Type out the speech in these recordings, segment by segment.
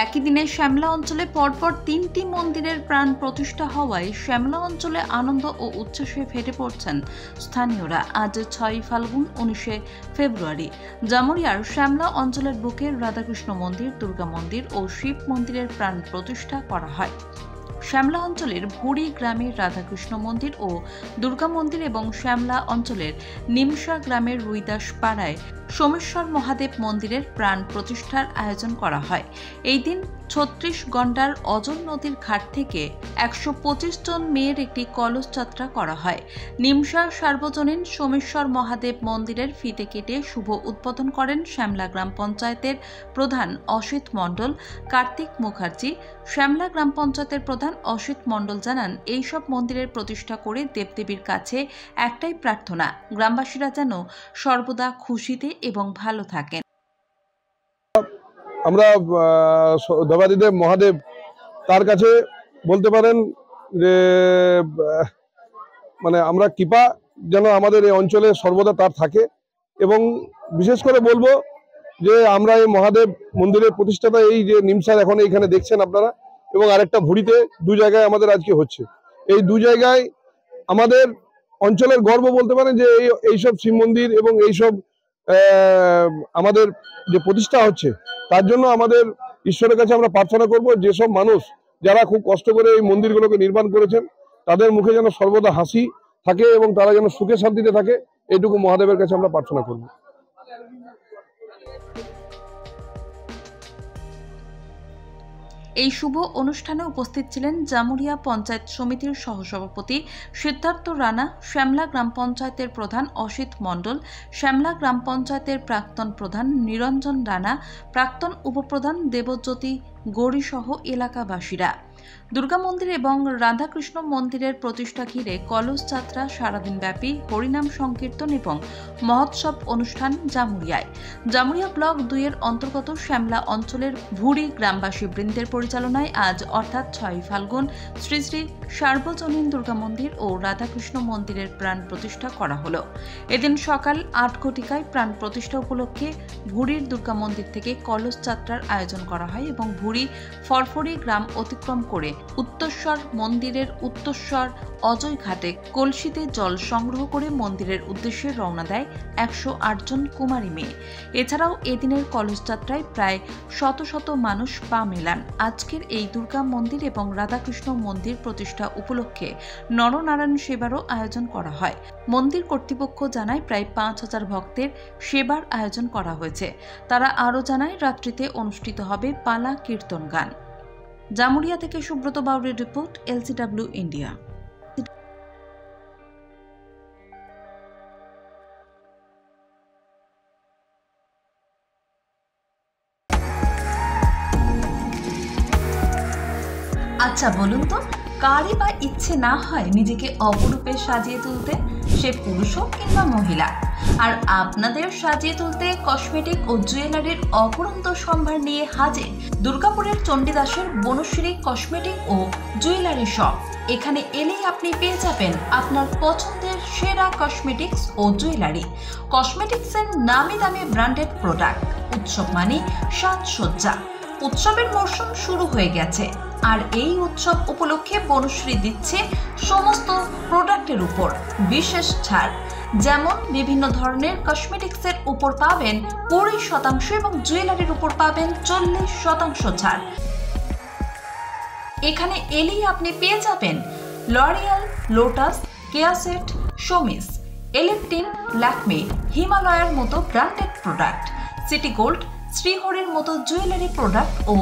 একই দিনে শ্যামলা অঞ্চলে পরপর 3টি মন্দিরের প্রাণ প্রতিষ্ঠা হওয়ায় শ্যামলা অঞ্চলে আনন্দ ও উচ্ছ্বাসে ফেটে পড়ছেন স্থানীয়রা। আজ 6 ফাল্গুন 19 ফেব্রুয়ারি জামুরিয়ার শ্যামলা অঞ্চলের বুকে রাধাকৃষ্ণ মন্দির, দুর্গা মন্দির ও শিব মন্দিরের প্রাণ প্রতিষ্ঠা করা হয়। শ্যামলা অঞ্চলের ভুড়ি গ্রামের রাধাকৃষ্ণ মন্দির ও দুর্গা মন্দির এবং শ্যামলা অঞ্চলের নিমসা গ্রামের রুইদাস পাড়ায় সোমেশ্বর মহাদেব মন্দিরের প্রাণ প্রতিষ্ঠার আয়োজন করা হয়। এই দিন 36 গন্ডার অজর নদীর ঘাট থেকে 125 জন মেয়ের একটি কলস যাত্রা করা হয়। নিমসা সার্বজনীন সোমেশ্বর মহাদেব মন্দিরের ফিতে কেটে শুভ উদ্বোধন করেন শ্যামলা গ্রাম পঞ্চায়েতের প্রধান অসিত মণ্ডল, কার্তিক মুখার্জি। শ্যামলা গ্রাম পঞ্চায়েতের প্রধান অসিত মণ্ডল জানান, এইসব মন্দিরের প্রতিষ্ঠা করে দেবদেবীর কাছে একটাই প্রার্থনা, গ্রামবাসীরা যেন সর্বদা খুশিতে এবং ভালো থাকেন। আমরা দেবাদিদেব মহাদেব তার কাছে বলতে পারেন যে মানে আমরা কৃপা যেন আমাদের এই অঞ্চলে সর্বদা তার থাকে, এবং বিশেষ করে বলবো যে আমরা এই মহাদেব মন্দিরের প্রতিষ্ঠাতা এই যে নিমসার এখন এইখানে দেখছেন আপনারা, এবং আরেকটা ভুড়িতে, 2 জায়গায় আমাদের আজকে হচ্ছে। এই 2 জায়গায় আমাদের অঞ্চলের গর্ব বলতে পারেন যে এইসব শিব মন্দির এবং এইসব আমাদের যে প্রতিষ্ঠা হচ্ছে, তার জন্য আমাদের ঈশ্বরের কাছে আমরা প্রার্থনা করব যেসব মানুষ যারা খুব কষ্ট করে এই মন্দিরগুলোকে নির্মাণ করেছেন, তাদের মুখে যেন সর্বদা হাসি থাকে এবং তারা যেন সুখে শান্তিতে থাকে, এইটুকু মহাদেবের কাছে আমরা প্রার্থনা করব। এই শুভ অনুষ্ঠানে উপস্থিত ছিলেন জামুরিয়া পঞ্চায়েত সমিতির সহসভাপতি সিদ্ধার্থ রানা, শ্যামলা গ্রাম পঞ্চায়েতের প্রধান অসিত মণ্ডল, শ্যামলা গ্রাম পঞ্চায়েতের প্রাক্তন প্রধান নিরঞ্জন রানা, প্রাক্তন উপপ্রধান দেবজ্যোতি গৌরী সহ এলাকাবাসীরা। দুর্গা মন্দির এবং রাধাকৃষ্ণ মন্দিরের প্রতিষ্ঠা ঘিরে কলস যাত্রা, সারাদিন ব্যাপী হরিনাম সংকীর্তন এবং মহোৎসব অনুষ্ঠান জামুরিয়ায়। জামুরিয়া ব্লক 2-এর অন্তর্গত শ্যামলা অঞ্চলের ভুড়ি গ্রামবাসী বৃন্দের পরিচালনায় আজ অর্থাৎ 6 ফাল্গুন শ্রী শ্রী সার্বজনীন দুর্গা মন্দির ও রাধাকৃষ্ণ মন্দিরের প্রাণ প্রতিষ্ঠা করা হল। এদিন সকাল 8 ঘটিকায় প্রাণ প্রতিষ্ঠা উপলক্ষে ভুড়ির দুর্গা মন্দির থেকে কলস যাত্রার আয়োজন করা হয় এবং ভুড়ি ফরফরি গ্রাম অতিক্রম করে উত্তরস্বর মন্দিরের উত্তরস্বর অজয় ঘাটে কলসিতে জল সংগ্রহ করে মন্দিরের উদ্দেশ্যে রওনা দেয় 108 জন কুমারী মেয়ে। এছাড়াও এদিনের কলস যাত্রায় প্রায় শত শত মানুষ পা মেলান। আজকের এই দুর্গা মন্দির এবং রাধাকৃষ্ণ মন্দির প্রতিষ্ঠা উপলক্ষে নরনারায়ণ সেবারও আয়োজন করা হয়। মন্দির কর্তৃপক্ষ জানায় প্রায় 5000 ভক্তের সেবার আয়োজন করা হয়েছে। তারা আরও জানায় রাত্রিতে অনুষ্ঠিত হবে পালা কীর্তন গান। জামুরিয়া থেকে সুব্রত বাউরির রিপোর্ট, LCW ইন্ডিয়া। আচ্ছা বলুন তো, কারই বা ইচ্ছে না হয় নিজেকে অপরূপে সাজিয়ে তুলতে, সে পুরুষ হোক কিংবা মহিলা। আর আপনাদের সাজিয়ে তুলতে কসমেটিক ও জুয়েলারির অপরন্ত সম্ভার নিয়ে হাজির দুর্গাপুরের চণ্ডীদাসের বনশ্রী কসমেটিক ও জুয়েলারি শপ। এখানে এলেই আপনি পেয়ে যাবেন আপনার পছন্দের সেরা কসমেটিক্স ও জুয়েলারি। কসমেটিক্সের নামি দামি ব্র্যান্ডেড প্রোডাক্ট। উৎসব মানে সাজসজ্জা। উৎসবের মরশুম শুরু হয়ে গেছে, আর এই উৎসব উপলক্ষে বনশ্রী দিচ্ছে সমস্ত প্রোডাক্টের উপর বিশেষ ছাড়। যেমন বিভিন্ন ধরনের কসমেটিক্সের উপর পাবেন 20% এবং জুয়েলারির উপর পাবেন 40% ছাড়। এখানে এলেই আপনি পেয়ে যাবেন লরিয়াল, লোটাস, কেয়াসেট, শোমিস, এলেকটিন, ল্যাকমে, হিমালয়ের মতো ব্র্যান্ডেড প্রোডাক্ট, সিটি গোল্ড, শ্রীহরির মতো জুয়েলারি প্রোডাক্ট ও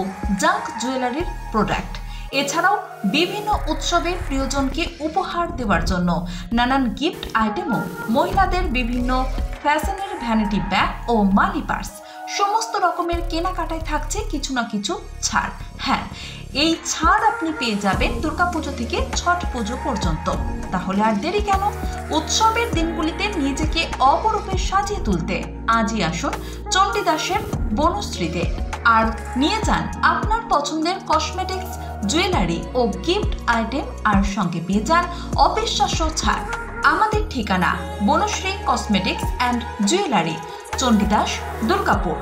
জাঙ্ক জুয়েলারির প্রোডাক্ট। এছাড়াও বিভিন্ন উৎসবে প্রিয়জনকে উপহার দেওয়ার জন্য নানান গিফট আইটেমও, মহিলাদের বিভিন্ন ফ্যাশনের ভ্যানিটি ব্যাগ ও মানি পার্স, সমস্ত রকমের কেনাকাটায় থাকছে কিছু না কিছু ছাড়। হ্যাঁ, এই ছাড় আপনি পেয়ে যাবেন দুর্গাপুজো থেকে ছট পুজো পর্যন্ত। তাহলে আর দেরি কেন? উৎসবের দিনগুলিতে নিজেকে অপরূপে সাজিয়ে তুলতে আজই আসুন চণ্ডীদাসের বনশ্রীতে, আর নিয়ে যান আপনার পছন্দের কসমেটিক্স, জুয়েলারি ও গিফট আইটেম, আর সঙ্গে পেয়ে যান অবিশ্বাস্য ছাড়। আমাদের ঠিকানা Banashree cosmetics and jewellery, Chandidas, Durgapur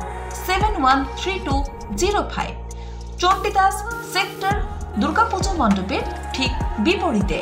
713205। Chandidas sector Durga Puja মণ্ডপের ঠিক বিপরীতে।